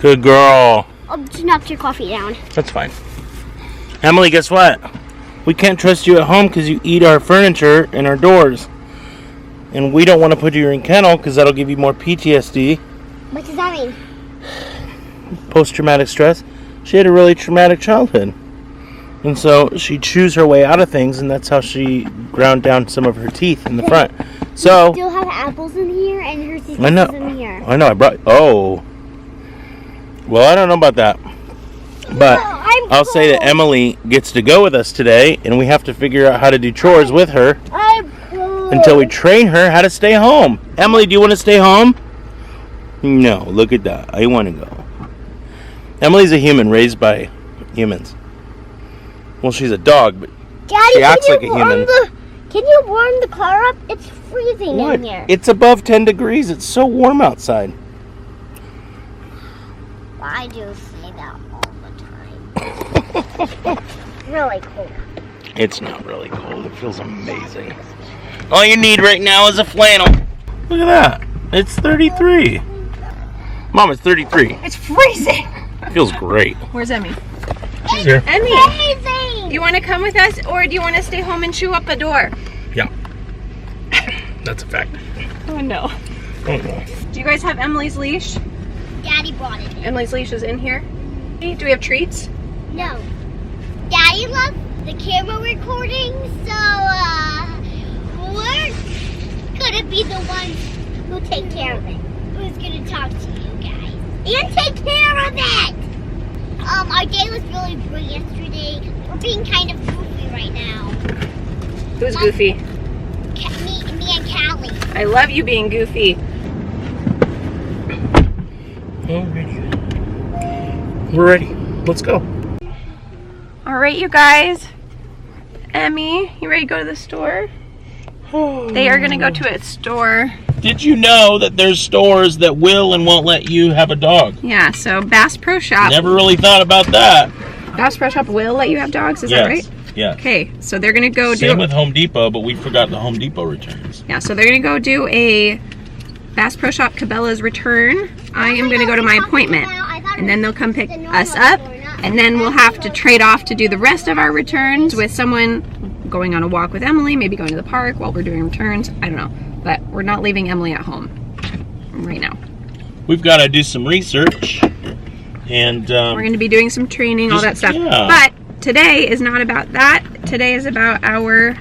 Good girl. Oh, just knocked your coffee down. That's fine. Emily, guess what? We can't trust you at home because you eat our furniture and our doors. And we don't want to put you in kennel because that'll give you more PTSD. What does that mean? Post-traumatic stress. She had a really traumatic childhood. And so she chews her way out of things, and that's how she ground down some of her teeth in the front. So we still have apples in here, and her teeth is in here. I know. I brought. Oh. Well, I don't know about that. But I'll say that Emily gets to go with us today, and we have to figure out how to do chores with her until we train her how to stay home. Emily, do you want to stay home? No, look at that. I want to go. Emily's a human raised by humans. Well, she's a dog, but Daddy, she acts like a human. Can you warm the car up? It's freezing in here. It's above 10 degrees. It's so warm outside. I do say that all the time. Really cold. It's not really cold. It feels amazing. All you need right now is a flannel. Look at that. It's 33. Mom, it's 33. It's freezing. It feels great. Where's Emmy? She's here. Emmy, amazing. you want to come with us, or do you want to stay home and chew up a door? Yeah. That's a fact. Oh no. Oh, no. Do you guys have Emily's leash? Daddy brought it. Emily's leash is in here. Do we have treats? No. Daddy loves the camera recording, so we're gonna be the ones who take care of it. Who's gonna talk to you guys and take care of it. Our day was really good yesterday. We're being kind of goofy right now. Who's goofy? Me and Callie. I love you being goofy. Alrighty. We're ready. Let's go. All right, you guys. Emmy, you ready to go to the store? They are gonna go to a store. Did you know that there's stores that will and won't let you have a dog? Yeah, so Bass Pro Shop. Never really thought about that. Bass Pro Shop will let you have dogs, is that right? Yeah. Okay, so they're gonna go Same with Home Depot, but we forgot the Home Depot returns. Yeah, so they're gonna go do a Bass Pro Shop Cabela's return. I am gonna go to my appointment, and then they'll come pick us up, and then we'll have to trade off to do the rest of our returns with someone going on a walk with Emily, maybe going to the park while we're doing returns. I don't know, but we're not leaving Emily at home right now. We've got to do some research, and we're going to be doing some training, all that stuff. Yeah. But today is not about that. Today is about our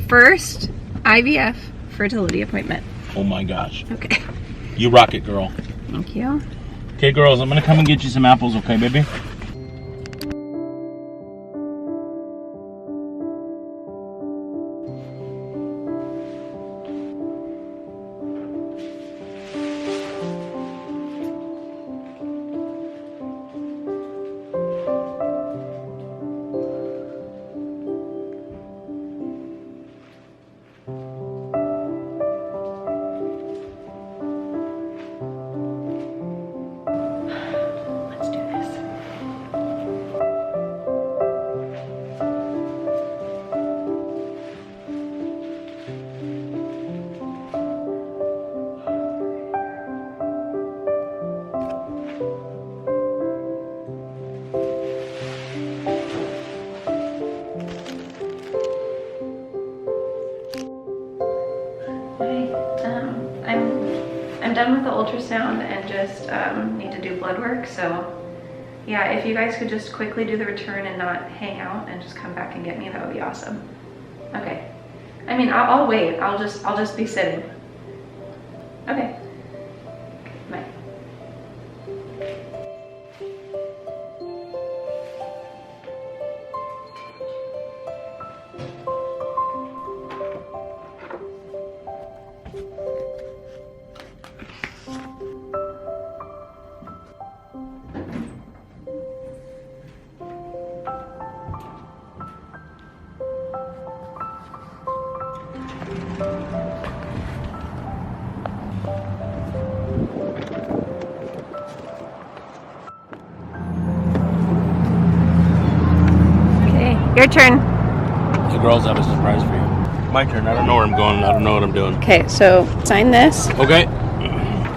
first IVF fertility appointment. Oh my gosh. Okay. You rock it, girl. Thank you. Okay, girls, I'm going to come and get you some apples, okay, baby? I'm done with the ultrasound and just need to do blood work. So yeah, if you guys could just quickly do the return and not hang out and just come back and get me, that would be awesome. Okay. I mean, I'll wait. I'll just be sitting. Okay. Bye. Your turn. The girls have a surprise for you. My turn. I don't know where I'm going. I don't know what I'm doing. Okay, so sign this. Okay.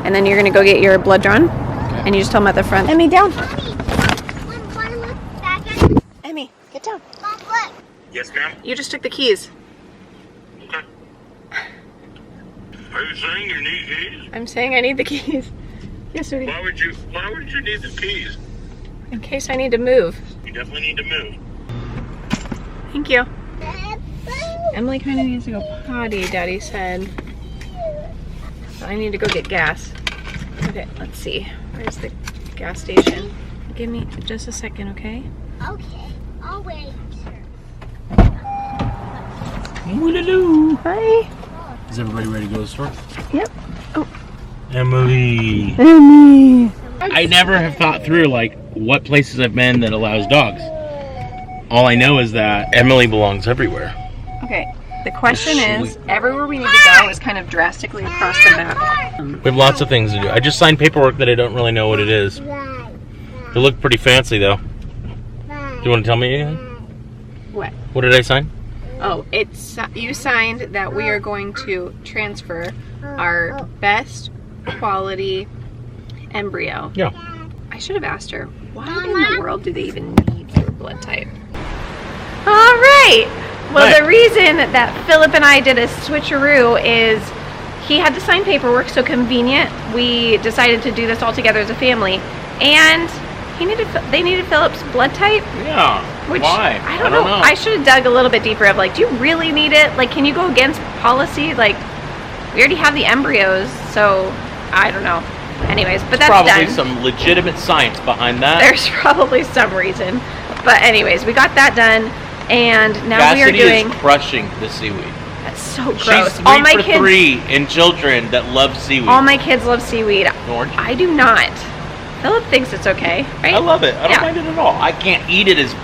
And then you're gonna go get your blood drawn. Okay. and you just tell them at the front. Emmy, down. Emmy, get down. Yes, ma'am. You just took the keys. Okay. Are you saying you need keys? I'm saying I need the keys. Yes, sweetie. Why would you need the keys? In case I need to move. You definitely need to move. Thank you. Emily kind of needs to go potty, Daddy said. So I need to go get gas. Okay, let's see. Where's the gas station? Give me just a second, okay? Okay, I'll wait. Woolaloo. Hi. Is everybody ready to go to the store? Yep. Oh. Emily. Emmy. I never have thought through like what places I've been that allows dogs. All I know is that Emily belongs everywhere. Okay. The question is, everywhere we need to go is kind of drastically across the map. We have lots of things to do. I just signed paperwork that I don't really know what it is. It looked pretty fancy though. Do you want to tell me anything? What? What did I sign? Oh, you signed that we are going to transfer our best quality embryo. Yeah. I should have asked her, why in the world do they even need your blood type? All right. Well, Right. the reason that Philip and I did a switcheroo is he had to sign paperwork, so convenient. We decided to do this all together as a family, and they needed Philip's blood type. Yeah. Which, why? I don't know. I should have dug a little bit deeper of like, do you really need it? Like, can you go against policy? Like, we already have the embryos, so I don't know. Anyways, but that's probably done. some legitimate science behind that. There's probably some reason. But anyways, we got that done, and now Cassidy we are doing... is crushing the seaweed. That's so gross. She's 3 for 3 in children that love seaweed. All my kids love seaweed. Orange. I do not. Philip thinks it's okay, right? I love it. I don't mind it at all. I can't eat it as...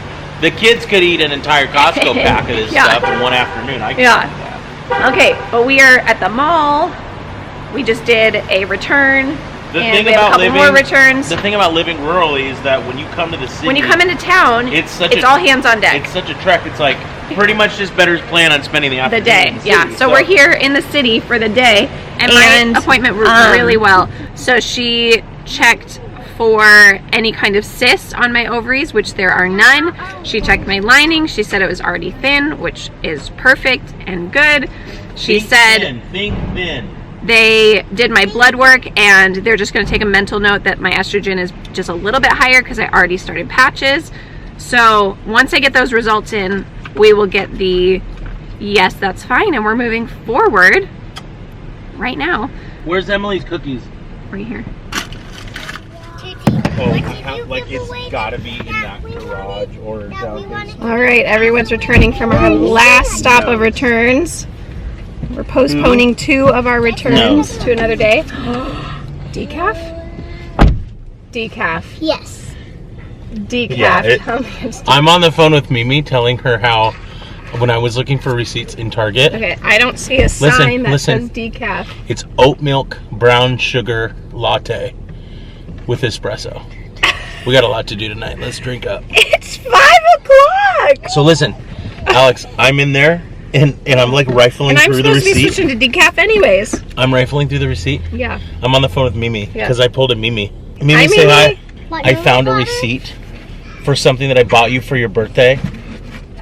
The kids could eat an entire Costco pack of this stuff in one afternoon. I can't do that. Okay, but we are at the mall. We just did a return. The and thing we have about a couple more returns. The thing about living rurally is that when you come to the city... When you come into town, it's all hands on deck. It's such a trek. It's like pretty much just better plan on spending the afternoon. The day, in the yeah. city, So we're here in the city for the day. And my appointment went really well. So she checked for any kind of cysts on my ovaries, which there are none. She checked my lining. She said it was already thin, which is perfect and good. She said think thin. they did my blood work, and they're just going to take a mental note that my estrogen is just a little bit higher because I already started patches. So once I get those results in, we will get the yes, that's fine, and we're moving forward right now. Where's Emily's cookies? Right here. Like it's gotta be in that garage or downstairs. All right, everyone's returning from our last stop of returns. We're postponing 2 of our returns to another day. Decaf? Decaf. Yes. Decaf. Yeah, I'm on the phone with Mimi telling her how when I was looking for receipts in Target. Okay, I don't see a sign that says decaf. It's oat milk brown sugar latte with espresso. We got a lot to do tonight. Let's drink up. It's 5 o'clock. So listen, Alex, I'm in there and I'm like rifling through the receipt. And I'm supposed to be switching to decaf anyways. I'm rifling through the receipt. Yeah. I'm on the phone with Mimi because I pulled a Mimi. Mimi, Hi, say Mimi. hi. I found a receipt for something that I bought you for your birthday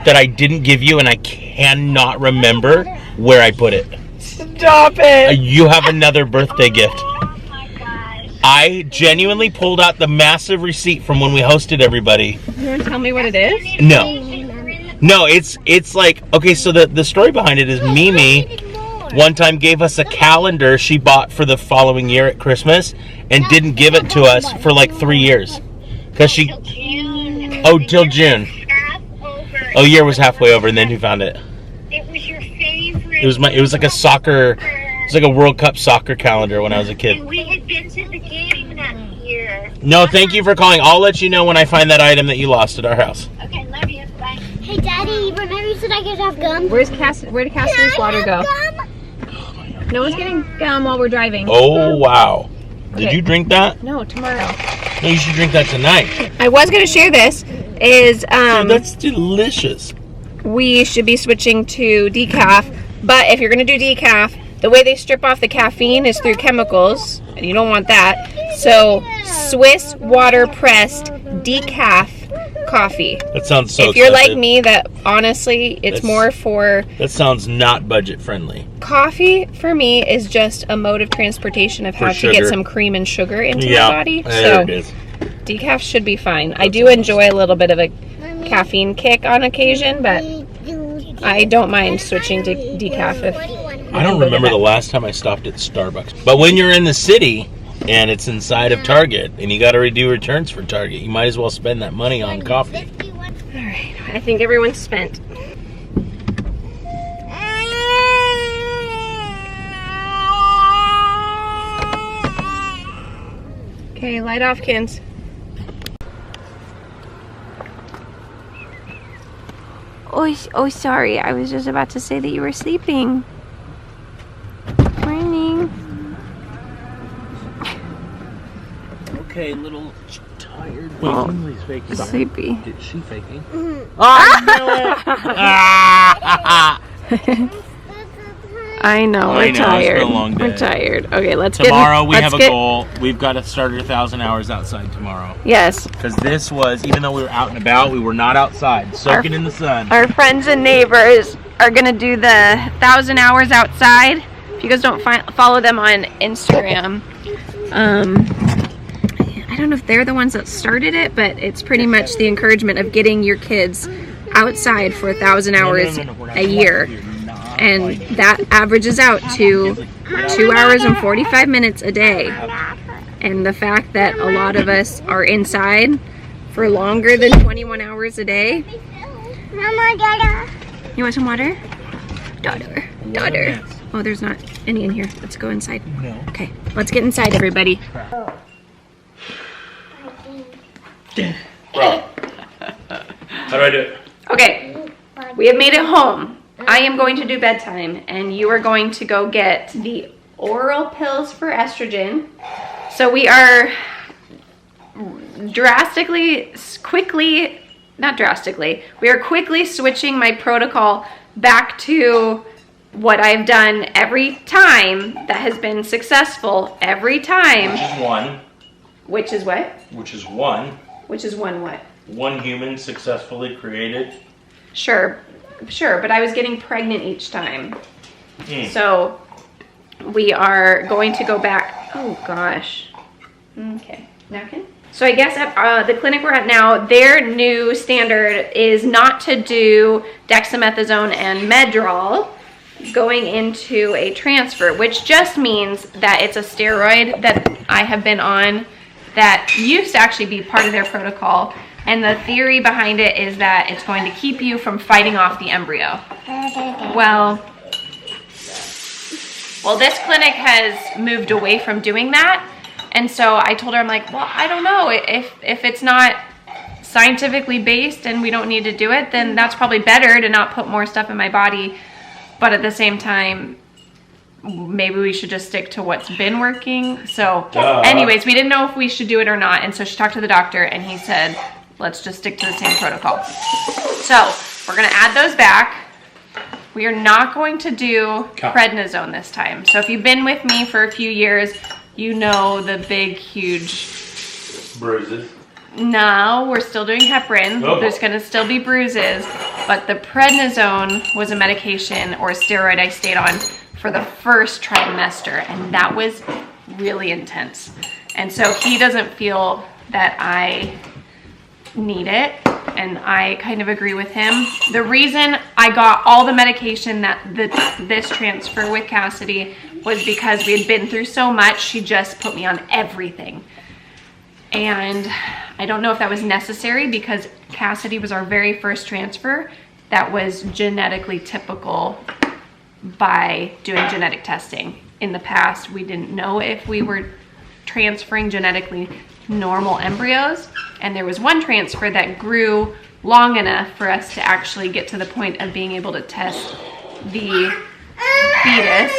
that I didn't give you, and I cannot remember where I put it. Stop it. You have another birthday gift. Oh my gosh. I genuinely pulled out the massive receipt from when we hosted everybody. You want to tell me what it is? No, it's like, okay, so the story behind it is Mimi one time gave us a calendar she bought for the following year at Christmas and didn't give it to us for like 3 years. Because she... till June. Oh, year was halfway over, and then you found it. It was your favorite. It was like a soccer... It was like a World Cup soccer calendar when I was a kid. And we had been to the game that year. No, thank you for calling. I'll let you know when I find that item that you lost at our house. Okay, love you. Bye. Hey, Daddy, remember you said I could have gum? Where did Cassidy's water go? No one's getting gum while we're driving. Oh, wow. Did you drink that? No, tomorrow. No, you should drink that tonight. I was going to share this. Dude, that's delicious. We should be switching to decaf, but if you're going to do decaf, the way they strip off the caffeine is through chemicals, and you don't want that. So, Swiss water pressed decaf coffee. That sounds so If you're expensive. like me, that honestly, it's more for... That sounds not budget friendly. Coffee, for me, is just a mode of transportation of how to get some cream and sugar into my body. There So, it is. decaf should be fine. I do enjoy a little bit of a caffeine kick on occasion, but I don't mind switching to decaf if... I don't remember the last time I stopped at Starbucks. But when you're in the city and it's inside of Target and you got to redo returns for Target, you might as well spend that money on coffee. All right, I think everyone's spent. Okay, light off, Kins. Oh, sorry. I was just about to say that you were sleeping. Morning. Okay, little tired. Wait, Oh, Kinsley's faking. sleepy. Is she faking? I I know, we're I know, it's tired. been a long day. We're tired. Okay, let's Tomorrow we let's have a get, goal. We've got to start at 1,000 hours outside tomorrow. Yes. Because this was, even though we were out and about, we were not outside, soaking in the sun. Our friends and neighbors are going to do the 1,000 hours outside. If you guys don't follow them on Instagram, I don't know if they're the ones that started it, but it's pretty much the encouragement of getting your kids outside for 1,000 hours a year. And that averages out to 2 hours and 45 minutes a day. And the fact that a lot of us are inside for longer than 21 hours a day. Mama, Dada. You want some water? Daughter. Oh, there's not any in here. Let's go inside. No. Okay, let's get inside, everybody. Bro. How do I do it? Okay, we have made it home. I am going to do bedtime, and you are going to go get the oral pills for estrogen. So we are quickly switching my protocol back to what I've done every time that has been successful every time. Which is one. Which is what? Which is one. Which is one what? One human successfully created. Sure, but I was getting pregnant each time. So we are going to go back. Oh gosh. Okay, napkin. So I guess at the clinic we're at now, their new standard is not to do dexamethasone and Medrol going into a transfer, which just means that it's a steroid that I have been on that used to actually be part of their protocol. And the theory behind it is that it's going to keep you from fighting off the embryo. Well, this clinic has moved away from doing that. And so I told her, I'm like, well, I don't know. If it's not scientifically based and we don't need to do it, then that's probably better to not put more stuff in my body. But at the same time, maybe we should just stick to what's been working. So anyways, we didn't know if we should do it or not. And so she talked to the doctor and he said, let's just stick to the same protocol. So we're going to add those back. We are not going to do prednisone this time. So if you've been with me for a few years, you know the big, huge Bruises. No, we're still doing heparin. Oh. There's going to still be bruises. But the prednisone was a medication or a steroid I stayed on for the first trimester. And that was really intense. And so he doesn't feel that I need it. And I kind of agree with him. The reason I got all the medication this transfer with Cassidy was because we had been through so much. She just put me on everything. And I don't know if that was necessary because Cassidy was our very first transfer that was genetically typical by doing genetic testing. In the past, we didn't know if we were transferring genetically normal embryos. And there was one transfer that grew long enough for us to actually get to the point of being able to test the fetus,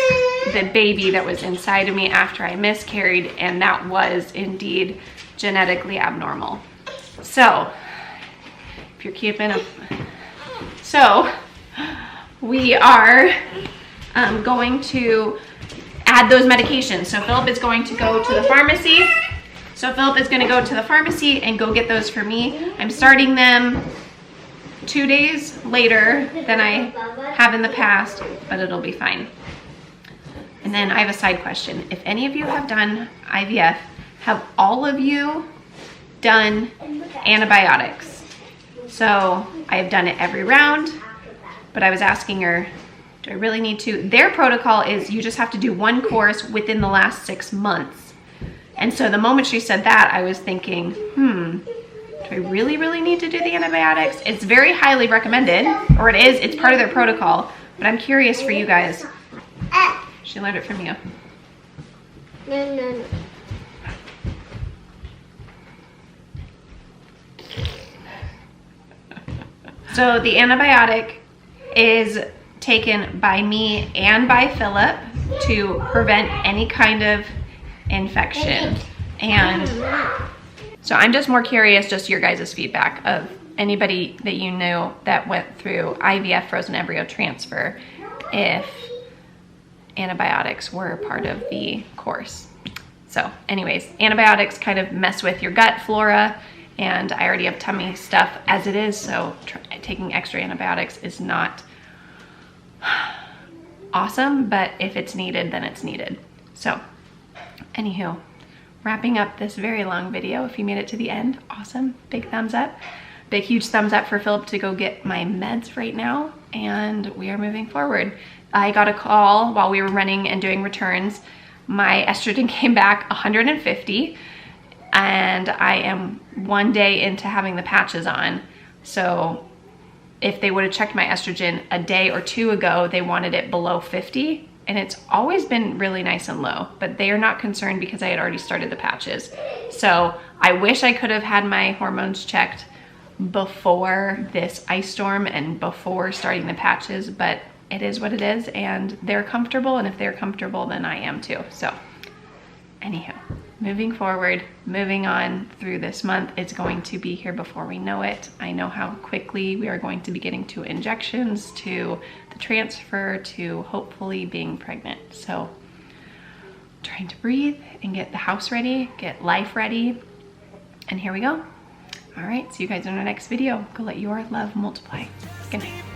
the baby that was inside of me after I miscarried, and that was indeed genetically abnormal. So, if you're keeping up, so we are going to add those medications. So Philip is going to go to the pharmacy So Philip is gonna go to the pharmacy and go get those for me. I'm starting them 2 days later than I have in the past, but it'll be fine. And then I have a side question. If any of you have done IVF, have all of you done antibiotics? So I have done it every round, but I was asking her, do I really need to? Their protocol is you just have to do 1 course within the last 6 months. And so the moment she said that, I was thinking, do I really need to do the antibiotics? It's very highly recommended, or it is, it's part of their protocol, but I'm curious for you guys. She learned it from you. No. So the antibiotic is taken by me and by Philip to prevent any kind of infection. And so I'm just more curious, just your guys' feedback of anybody that you knew that went through IVF frozen embryo transfer, if antibiotics were part of the course. So anyways, antibiotics kind of mess with your gut flora, and I already have tummy stuff as it is, so taking extra antibiotics is not awesome, but if it's needed, then it's needed. So anywho, wrapping up this very long video. If you made it to the end, awesome, big thumbs up. Big huge thumbs up for Philip to go get my meds right now, and we are moving forward. I got a call while we were running and doing returns. My estrogen came back 150, and I am 1 day into having the patches on. So if they would have checked my estrogen a day or 2 ago, they wanted it below 50, and it's always been really nice and low, but they are not concerned because I had already started the patches. So I wish I could have had my hormones checked before this ice storm and before starting the patches, but it is what it is, and they're comfortable, and if they're comfortable, then I am too. So anyhow, moving forward, moving on through this month, it's going to be here before we know it. I know how quickly we are going to be getting to injections, to the transfer, to hopefully being pregnant. So trying to breathe and get the house ready, get life ready, and here we go. All right, see you guys in our next video. Go let your love multiply. Good night.